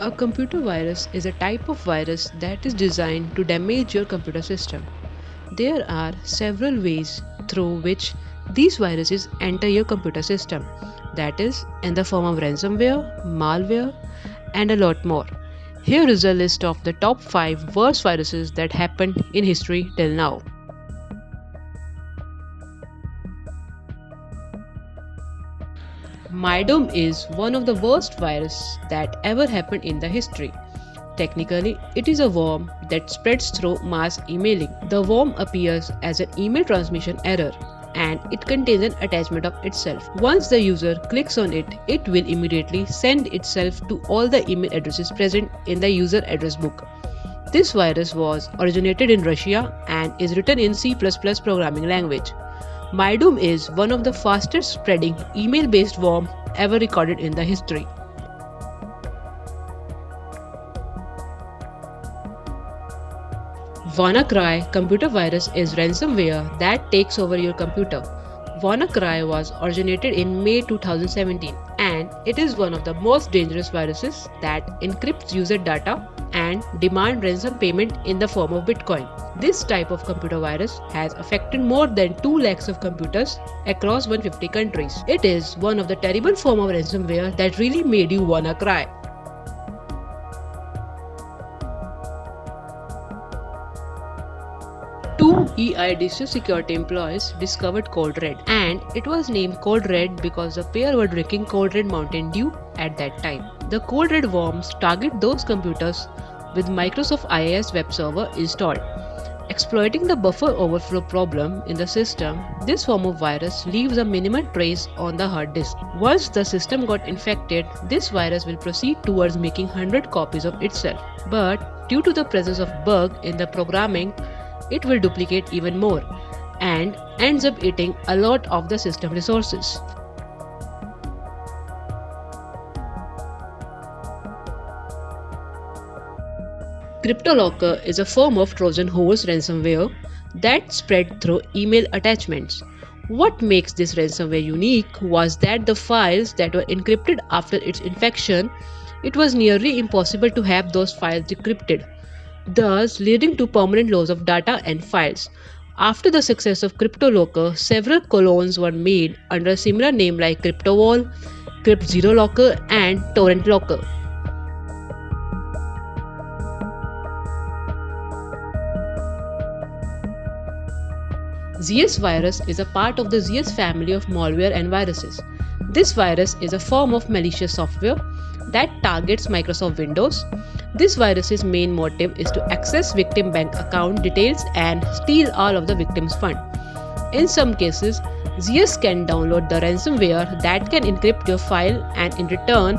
A computer virus is a type of virus that is designed to damage your computer system. There are several ways through which these viruses enter your computer system, that is, in the form of ransomware, malware, and a lot more. Here is a list of the top 5 worst viruses that happened in history till now. MyDome is one of the worst viruses that ever happened in the history. Technically, it is a worm that spreads through mass emailing. The worm appears as an email transmission error and it contains an attachment of itself. Once the user clicks on it, it will immediately send itself to all the email addresses present in the user address book. This virus was originated in Russia and is written in C++ programming language. MyDome is one of the fastest spreading email-based worm ever recorded in the history. WannaCry computer virus is ransomware that takes over your computer. WannaCry was originated in May 2017 and it is one of the most dangerous viruses that encrypts user data and demand ransom payment in the form of Bitcoin. This type of computer virus has affected more than 2 lakhs of computers across 150 countries. It is one of the terrible form of ransomware that really made you wanna cry. Two EIDC security employees discovered Code Red, and it was named Code Red because the pair were drinking Code Red Mountain Dew at that time. The Code Red worms target those computers with Microsoft IIS web server installed. Exploiting the buffer overflow problem in the system, this form of virus leaves a minimal trace on the hard disk. Once the system got infected, this virus will proceed towards making 100 copies of itself. But due to the presence of bug in the programming, it will duplicate even more and ends up eating a lot of the system resources. CryptoLocker is a form of Trojan horse ransomware that spread through email attachments. What makes this ransomware unique was that the files that were encrypted after its infection, it was nearly impossible to have those files decrypted, thus leading to permanent loss of data and files. After the success of CryptoLocker, several clones were made under a similar name like CryptoWall, CryptZeroLocker, and TorrentLocker. ZS virus is a part of the ZS family of malware and viruses. This virus is a form of malicious software that targets Microsoft Windows. This virus's main motive is to access victim bank account details and steal all of the victim's fund. In some cases, ZS can download the ransomware that can encrypt your file, and in return,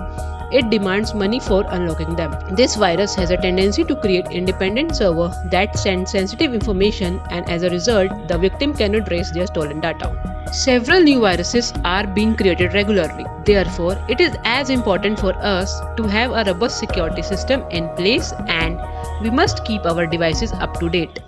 it demands money for unlocking them. This virus has a tendency to create independent server that send sensitive information, and as a result, the victim cannot trace their stolen data. Several new viruses are being created regularly. Therefore, it is as important for us to have a robust security system in place, and we must keep our devices up to date.